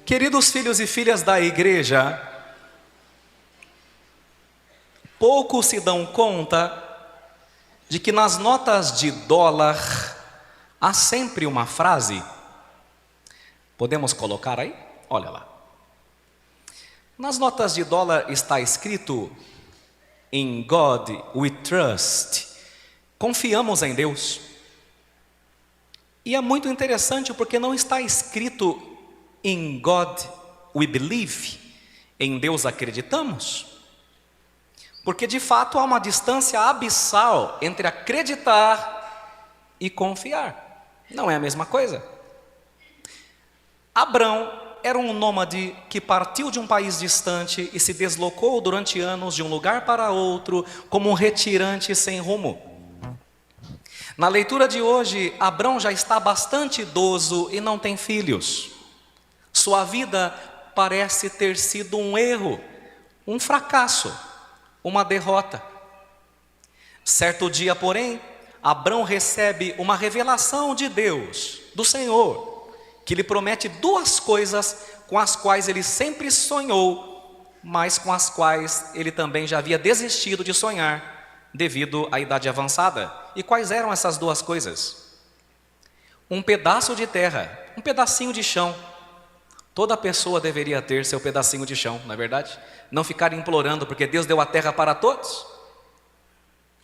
Queridos filhos e filhas da igreja, poucos se dão conta de que nas notas de dólar há sempre uma frase. Podemos colocar aí? Olha lá. Nas notas de dólar está escrito: In God we trust. Confiamos em Deus. E é muito interessante porque não está escrito In God we believe. Em Deus acreditamos. Porque de fato há uma distância abissal entre acreditar e confiar. Não é a mesma coisa. Abrão era um nômade que partiu de um país distante e se deslocou durante anos de um lugar para outro como um retirante sem rumo. Na leitura de hoje, Abrão já está bastante idoso e não tem filhos. Sua vida parece ter sido um erro, um fracasso, uma derrota. Certo dia, porém, Abrão recebe uma revelação de Deus, do Senhor, que lhe promete duas coisas com as quais ele sempre sonhou, mas com as quais ele também já havia desistido de sonhar, devido à idade avançada. E quais eram essas duas coisas? Um pedaço de terra, um pedacinho de chão. Toda pessoa deveria ter seu pedacinho de chão, não é verdade? Não ficar implorando, porque Deus deu a terra para todos.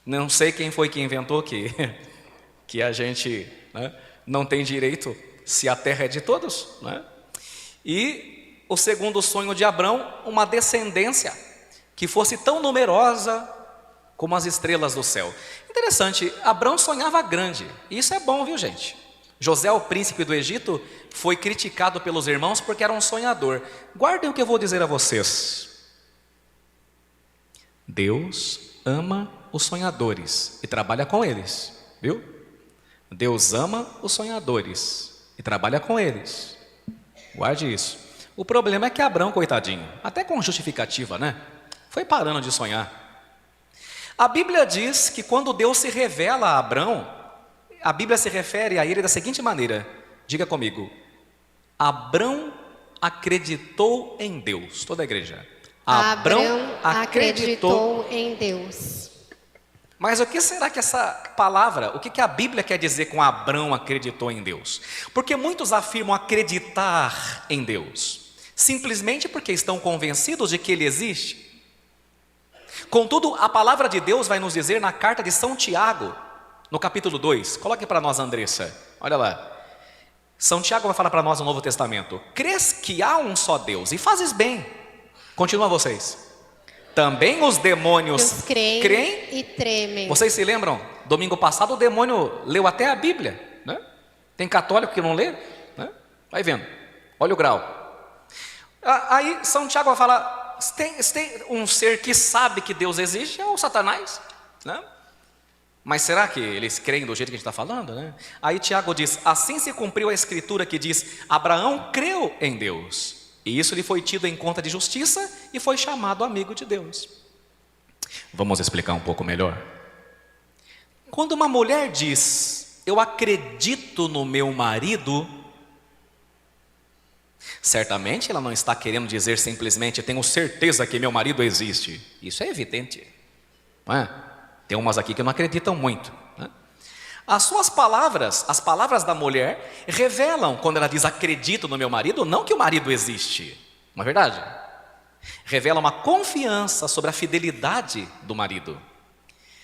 Não sei quem foi que inventou que a gente, né, não tem direito se a terra é de todos, né? E o segundo sonho de Abrão, uma descendência que fosse tão numerosa como as estrelas do céu. Interessante, Abrão sonhava grande. E isso é bom, viu, gente? José, o príncipe do Egito, foi criticado pelos irmãos porque era um sonhador. Guardem o que eu vou dizer a vocês. Deus ama os sonhadores e trabalha com eles, viu? Deus ama os sonhadores e trabalha com eles. Guarde isso. O problema é que Abrão, coitadinho, até com justificativa, né? Foi parando de sonhar. A Bíblia diz que quando Deus se revela a Abrão, a Bíblia se refere a ele da seguinte maneira. Diga comigo. Abrão acreditou em Deus. Toda a igreja. Abrão acreditou em Deus. Mas o que será que essa palavra, o que a Bíblia quer dizer com Abrão acreditou em Deus? Porque muitos afirmam acreditar em Deus, simplesmente porque estão convencidos de que Ele existe. Contudo, a palavra de Deus vai nos dizer na carta de São Tiago, no capítulo 2, coloque para nós, Andressa, olha lá. São Tiago vai falar para nós no Novo Testamento: crês que há um só Deus e fazes bem. Continua vocês. Também os demônios creem e tremem. Vocês se lembram? Domingo passado o demônio leu até a Bíblia, né? Tem católico que não lê, né? Vai vendo, olha o grau. Aí São Tiago vai falar: tem um ser que sabe que Deus existe, é o Satanás, né? Mas será que eles creem do jeito que a gente está falando, né? Aí Tiago diz: assim se cumpriu a escritura que diz: Abraão creu em Deus, e isso lhe foi tido em conta de justiça, e foi chamado amigo de Deus. Vamos explicar um pouco melhor. Quando uma mulher diz: eu acredito no meu marido, certamente ela não está querendo dizer simplesmente: tenho certeza que meu marido existe. Isso é evidente, não é? Tem umas aqui que não acreditam muito, né? As suas palavras, as palavras da mulher, revelam, quando ela diz acredito no meu marido, não que o marido existe, não é verdade? Revela uma confiança sobre a fidelidade do marido.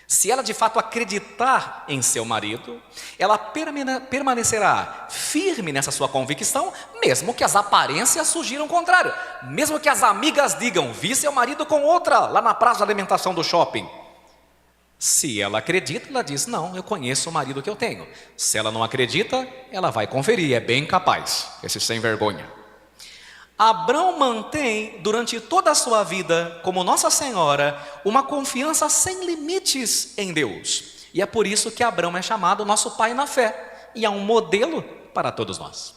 Se ela de fato acreditar em seu marido, ela permanecerá firme nessa sua convicção, mesmo que as aparências sugiram o contrário. Mesmo que as amigas digam: vi seu marido com outra lá na praça de alimentação do shopping. Se ela acredita, ela diz: não, eu conheço o marido que eu tenho. Se ela não acredita, ela vai conferir, é bem capaz, esse sem vergonha. Abrão mantém durante toda a sua vida, como Nossa Senhora, uma confiança sem limites em Deus. E é por isso que Abrão é chamado nosso pai na fé, e é um modelo para todos nós.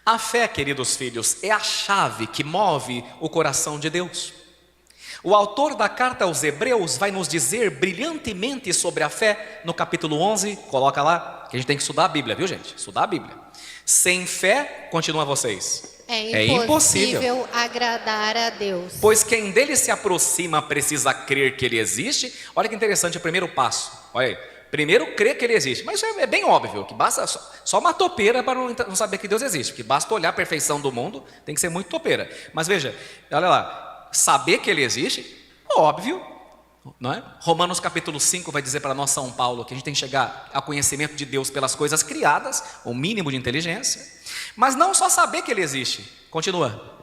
A fé, queridos filhos, é a chave que move o coração de Deus. O autor da carta aos Hebreus vai nos dizer brilhantemente sobre a fé no capítulo 11, coloca lá, que a gente tem que estudar a Bíblia, viu gente? Estudar a Bíblia. Sem fé, continua vocês, É impossível agradar a Deus. Pois quem dele se aproxima precisa crer que ele existe. Olha que interessante o primeiro passo. Olha aí. Primeiro, crer que ele existe. Mas isso é bem óbvio, que basta só uma topeira para não saber que Deus existe. Que basta olhar a perfeição do mundo, tem que ser muito topeira. Mas veja, olha lá, saber que ele existe, óbvio, não é? Romanos capítulo 5 vai dizer para nós, São Paulo, que a gente tem que chegar ao conhecimento de Deus pelas coisas criadas, o mínimo de inteligência. Mas não só saber que ele existe. Continua.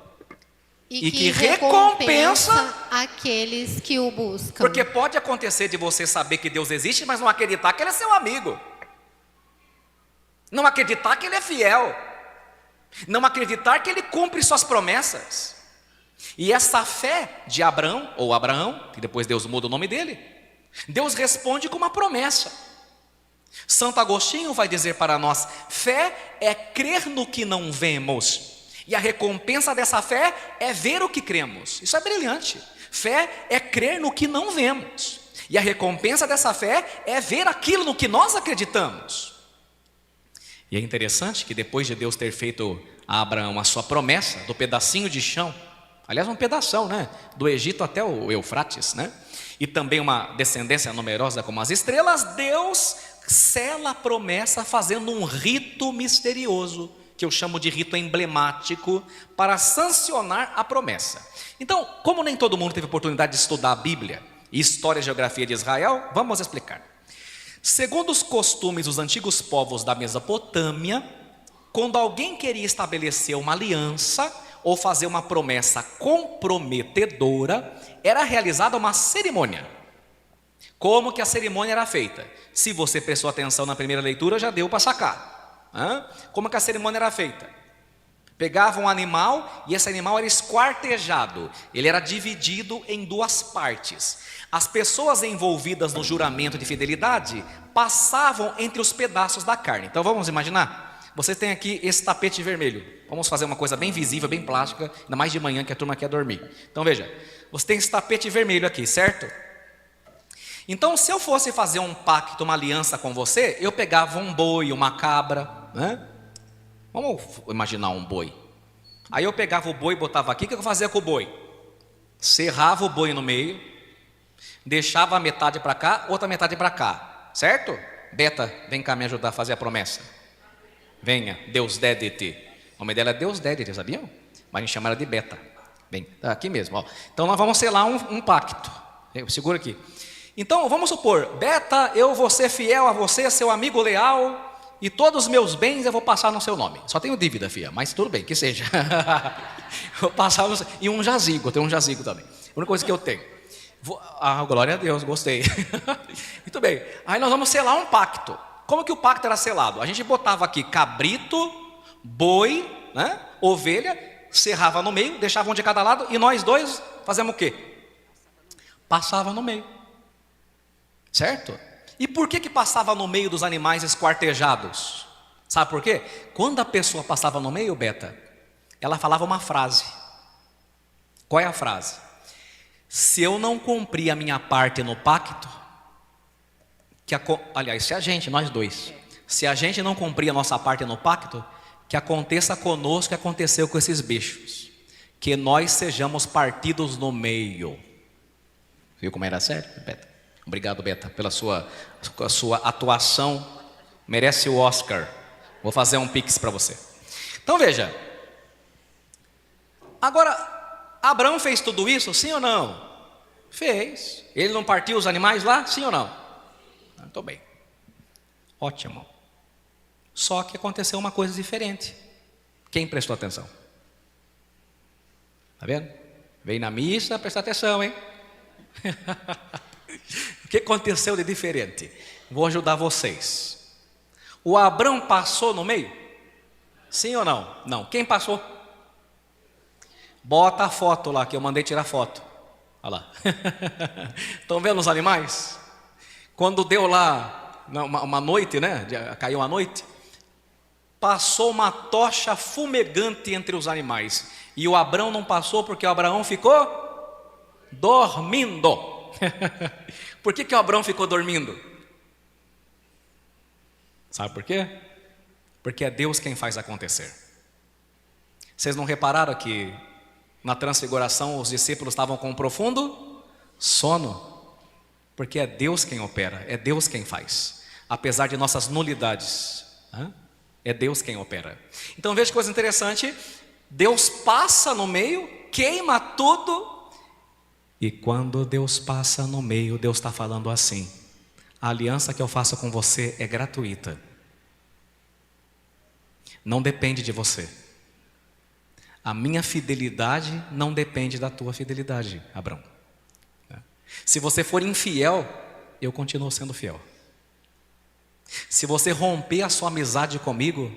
E que recompensa aqueles que o buscam. Porque pode acontecer de você saber que Deus existe, mas não acreditar que ele é seu amigo. Não acreditar que ele é fiel. Não acreditar que ele cumpre suas promessas. E essa fé de Abraão, ou Abraão, que depois Deus muda o nome dele, Deus responde com uma promessa. Santo Agostinho vai dizer para nós: fé é crer no que não vemos, e a recompensa dessa fé é ver o que cremos. Isso é brilhante. Fé é crer no que não vemos, e a recompensa dessa fé é ver aquilo no que nós acreditamos. E é interessante que depois de Deus ter feito a Abraão a sua promessa do pedacinho de chão, aliás, um pedação, né? Do Egito até o Eufrates, né? E também uma descendência numerosa como as estrelas, Deus sela a promessa fazendo um rito misterioso, que eu chamo de rito emblemático, para sancionar a promessa. Então, como nem todo mundo teve oportunidade de estudar a Bíblia e história e geografia de Israel, vamos explicar. Segundo os costumes dos antigos povos da Mesopotâmia, quando alguém queria estabelecer uma aliança ou fazer uma promessa comprometedora, era realizada uma cerimônia. Como que a cerimônia era feita? Se você prestou atenção na primeira leitura, já deu para sacar. Como que a cerimônia era feita? Pegava um animal e esse animal era esquartejado. Ele era dividido em duas partes. As pessoas envolvidas no juramento de fidelidade passavam entre os pedaços da carne. Então vamos imaginar? Você tem aqui esse tapete vermelho. Vamos fazer uma coisa bem visível, bem plástica, ainda mais de manhã que a turma quer dormir. Então veja, você tem esse tapete vermelho aqui, certo? Então, se eu fosse fazer um pacto, uma aliança com você, eu pegava um boi, uma cabra, né? Vamos imaginar um boi. Aí eu pegava o boi e botava aqui, o que eu fazia com o boi? Serrava o boi no meio, deixava a metade para cá, outra metade para cá, certo? Beta, vem cá me ajudar a fazer a promessa. Venha, Deus Dédete. O nome dela é Deus Dédete, sabiam? Mas a gente chama ela de Beta. Bem, tá aqui mesmo, ó. Então nós vamos selar um pacto. Segura aqui. Então, vamos supor, Beta, eu vou ser fiel a você, seu amigo leal, e todos os meus bens eu vou passar no seu nome. Só tenho dívida, filha, mas tudo bem, que seja. Vou passar no seu... E um jazigo, eu tenho um jazigo também. A única coisa que eu tenho. Glória a Deus, gostei. Muito bem, aí nós vamos selar um pacto. Como que o pacto era selado? A gente botava aqui cabrito, boi, né? Ovelha, serrava no meio, deixava um de cada lado, e nós dois fazemos o quê? Passava no meio. Certo? E por que passava no meio dos animais esquartejados? Sabe por quê? Quando a pessoa passava no meio, Beta, ela falava uma frase. Qual é a frase? Se eu não cumprir a minha parte no pacto, aliás, nós dois, se a gente não cumprir a nossa parte no pacto, que aconteça conosco o que aconteceu com esses bichos, que nós sejamos partidos no meio. Viu como era sério, Beta? Obrigado, Beta, pela sua atuação. Merece o Oscar. Vou fazer um pix para você. Então veja. Agora, Abraão fez tudo isso, sim ou não? Fez. Ele não partiu os animais lá, sim ou não? Estou bem. Ótimo. Só que aconteceu uma coisa diferente. Quem prestou atenção? Está vendo? Veio na missa, prestar atenção, hein? O que aconteceu de diferente? Vou ajudar vocês. O Abrão passou no meio? Sim ou não? Não. Quem passou? Bota a foto lá, que eu mandei tirar foto. Olha lá. Estão vendo os animais? Quando deu lá uma noite, né? Caiu a noite. Passou uma tocha fumegante entre os animais. E o Abrão não passou porque o Abraão ficou dormindo. Por que o Abraão ficou dormindo? Sabe por quê? Porque é Deus quem faz acontecer. Vocês não repararam que na transfiguração os discípulos estavam com um profundo sono? Porque é Deus quem opera, é Deus quem faz. Apesar de nossas nulidades, é Deus quem opera. Então veja que coisa interessante, Deus passa no meio, queima tudo, e quando Deus passa no meio, Deus está falando assim: a aliança que eu faço com você é gratuita, não depende de você. A minha fidelidade não depende da tua fidelidade, Abraão. Se você for infiel, eu continuo sendo fiel. Se você romper a sua amizade comigo,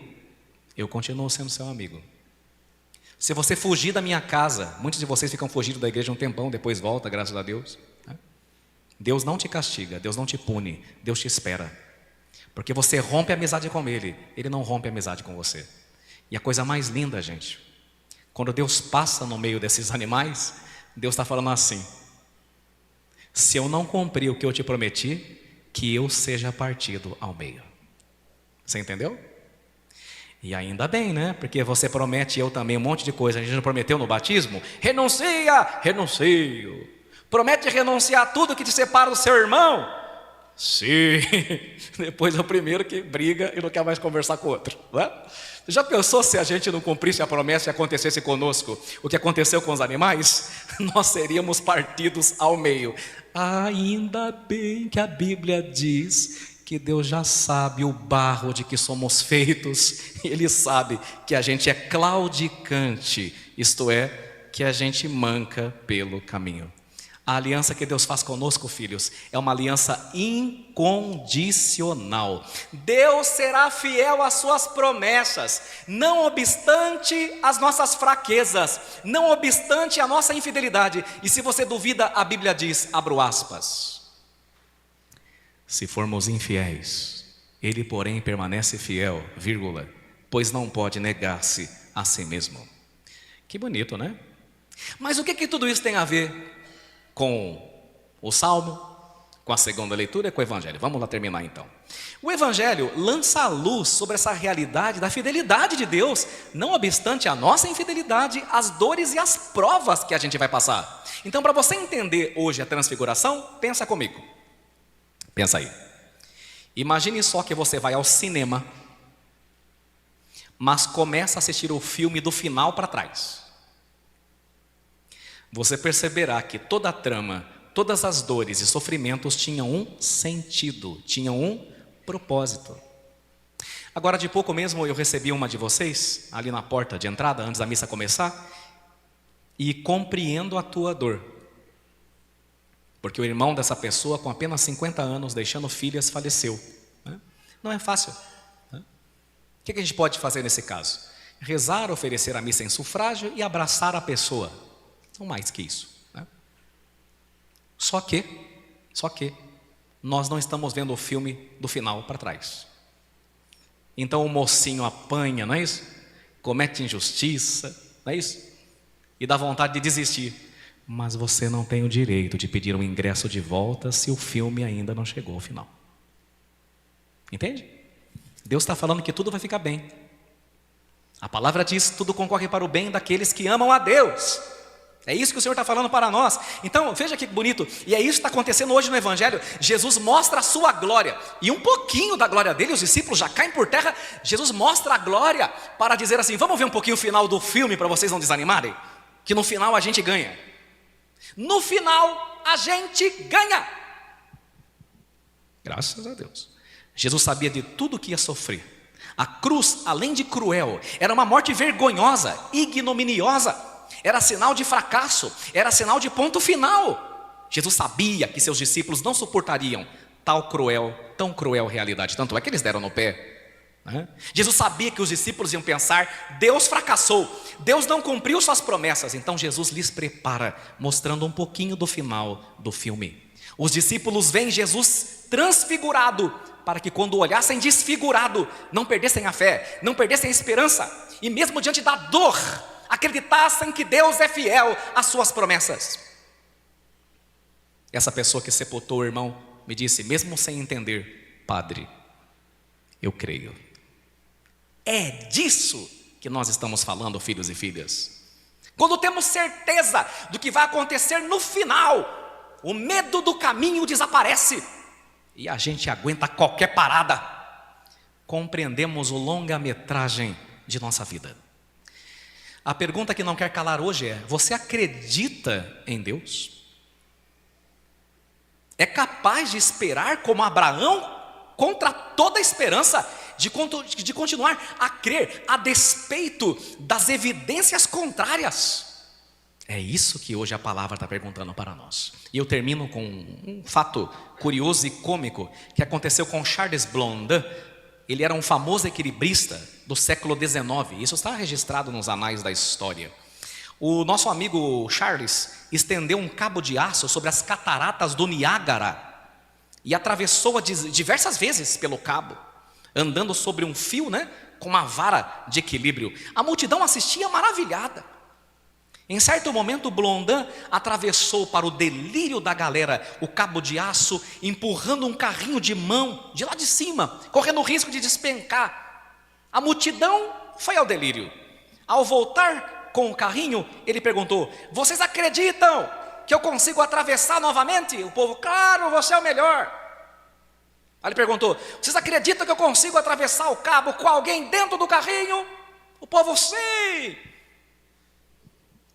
eu continuo sendo seu amigo. Se você fugir da minha casa, muitos de vocês ficam fugindo da igreja um tempão, depois volta, graças a Deus. Deus não te castiga, Deus não te pune, Deus te espera. Porque você rompe a amizade com Ele, Ele não rompe a amizade com você. E a coisa mais linda, gente, quando Deus passa no meio desses animais, Deus está falando assim: se eu não cumprir o que eu te prometi, que eu seja partido ao meio. Você entendeu? E ainda bem, né? Porque você promete, eu também, um monte de coisa. A gente não prometeu no batismo? Renuncia, renuncio. Promete renunciar a tudo que te separa do seu irmão? Sim. Depois é o primeiro que briga e não quer mais conversar com o outro, não é? Já pensou se a gente não cumprisse a promessa e acontecesse conosco o que aconteceu com os animais? Nós seríamos partidos ao meio. Ainda bem que a Bíblia diz que Deus já sabe o barro de que somos feitos. Ele sabe que a gente é claudicante, isto é, que a gente manca pelo caminho. A aliança que Deus faz conosco, filhos, é uma aliança incondicional. Deus será fiel às suas promessas, não obstante as nossas fraquezas, não obstante a nossa infidelidade. E se você duvida, a Bíblia diz, abro aspas: se formos infiéis, Ele porém permanece fiel, vírgula, pois não pode negar-se a si mesmo. Que bonito, né? Mas o que tudo isso tem a ver com o Salmo, com a segunda leitura e com o Evangelho? Vamos lá terminar então. O Evangelho lança a luz sobre essa realidade da fidelidade de Deus, não obstante a nossa infidelidade, as dores e as provas que a gente vai passar. Então, para você entender hoje a transfiguração, pensa comigo. Pensa aí. Imagine só que você vai ao cinema, mas começa a assistir o filme do final para trás. Você perceberá que toda a trama, todas as dores e sofrimentos tinham um sentido, tinham um propósito. Agora de pouco mesmo eu recebi uma de vocês, ali na porta de entrada, antes da missa começar, e compreendo a tua dor. Porque o irmão dessa pessoa, com apenas 50 anos, deixando filhas, faleceu. Não é fácil. O que a gente pode fazer nesse caso? Rezar, oferecer a missa em sufrágio e abraçar a pessoa. Não mais que isso, né? Só que nós não estamos vendo o filme do final para trás. Então o mocinho apanha, não é isso? Comete injustiça, não é isso? E dá vontade de desistir. Mas você não tem o direito de pedir um ingresso de volta se o filme ainda não chegou ao final. Entende? Deus está falando que tudo vai ficar bem. A palavra diz: tudo concorre para o bem daqueles que amam a Deus. É isso que o Senhor está falando para nós. Então, veja que bonito. E é isso que está acontecendo hoje no Evangelho. Jesus mostra a sua glória. E um pouquinho da glória dele, os discípulos já caem por terra. Jesus mostra a glória para dizer assim: vamos ver um pouquinho o final do filme para vocês não desanimarem? Que no final a gente ganha. No final a gente ganha. Graças a Deus. Jesus sabia de tudo que ia sofrer. A cruz, além de cruel, era uma morte vergonhosa, ignominiosa. Era sinal de fracasso, era sinal de ponto final. Jesus sabia que seus discípulos não suportariam tão cruel realidade. Tanto é que eles deram no pé, né? Jesus sabia que os discípulos iam pensar: Deus fracassou, Deus não cumpriu suas promessas. Então Jesus lhes prepara, mostrando um pouquinho do final do filme. Os discípulos veem Jesus transfigurado, para que quando olhassem desfigurado, não perdessem a fé, não perdessem a esperança. E mesmo diante da dor, acreditassem que Deus é fiel às suas promessas. Essa pessoa que sepultou o irmão me disse, mesmo sem entender: padre, eu creio. É disso que nós estamos falando, filhos e filhas. Quando temos certeza do que vai acontecer no final, o medo do caminho desaparece e a gente aguenta qualquer parada. Compreendemos o longa-metragem de nossa vida. A pergunta que não quer calar hoje é: você acredita em Deus? É capaz de esperar como Abraão, contra toda a esperança, de continuar a crer, a despeito das evidências contrárias? É isso que hoje a palavra está perguntando para nós. E eu termino com um fato curioso e cômico que aconteceu com Charles Blondin. Ele era um famoso equilibrista do século XIX. Isso está registrado nos anais da história. O nosso amigo Charles estendeu um cabo de aço sobre as cataratas do Niágara e atravessou-a diversas vezes pelo cabo, andando sobre um fio, com uma vara de equilíbrio. A multidão assistia maravilhada. Em certo momento, Blondin atravessou, para o delírio da galera, o cabo de aço, empurrando um carrinho de mão de lá de cima, correndo o risco de despencar. A multidão foi ao delírio. Ao voltar com o carrinho, ele perguntou: vocês acreditam que eu consigo atravessar novamente? O povo: claro, você é o melhor. Aí ele perguntou: vocês acreditam que eu consigo atravessar o cabo com alguém dentro do carrinho? O povo: sim.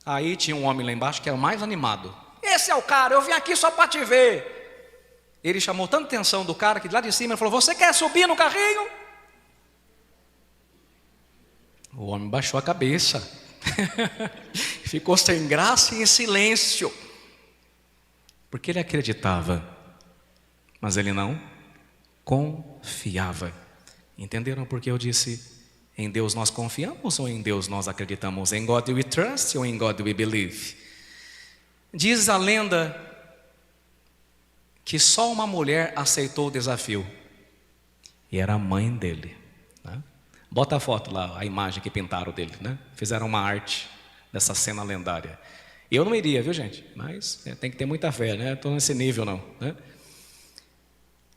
Aí tinha um homem lá embaixo que era o mais animado. Esse é o cara, eu vim aqui só para te ver. Ele chamou tanta atenção do cara que de lá de cima ele falou: você quer subir no carrinho? O homem baixou a cabeça, ficou sem graça e em silêncio, porque ele acreditava, mas ele não confiava. Entenderam por que eu disse: em Deus nós confiamos ou em Deus nós acreditamos? Em God we trust ou em God we believe? Diz a lenda que só uma mulher aceitou o desafio, e era a mãe dele, Bota a foto lá, a imagem que pintaram dele, Fizeram uma arte dessa cena lendária. Eu não iria, viu, gente? Mas tem que ter muita fé, Estou nesse nível não,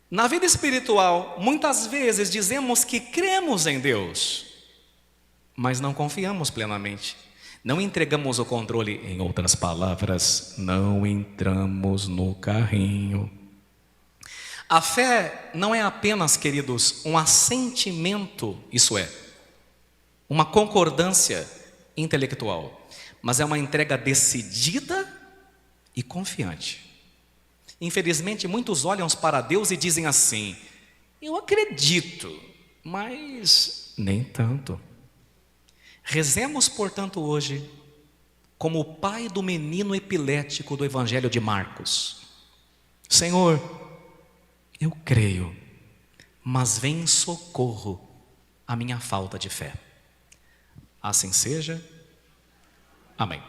Na vida espiritual, muitas vezes dizemos que cremos em Deus, mas não confiamos plenamente. Não entregamos o controle. Em outras palavras, não entramos no carrinho. A fé não é apenas, queridos, um assentimento, isso é, uma concordância intelectual, mas é uma entrega decidida e confiante. Infelizmente, muitos olham para Deus e dizem assim: eu acredito, mas nem tanto. Rezemos, portanto, hoje como o pai do menino epilético do Evangelho de Marcos: Senhor, eu creio, mas vem em socorro à minha falta de fé. Assim seja. Amém.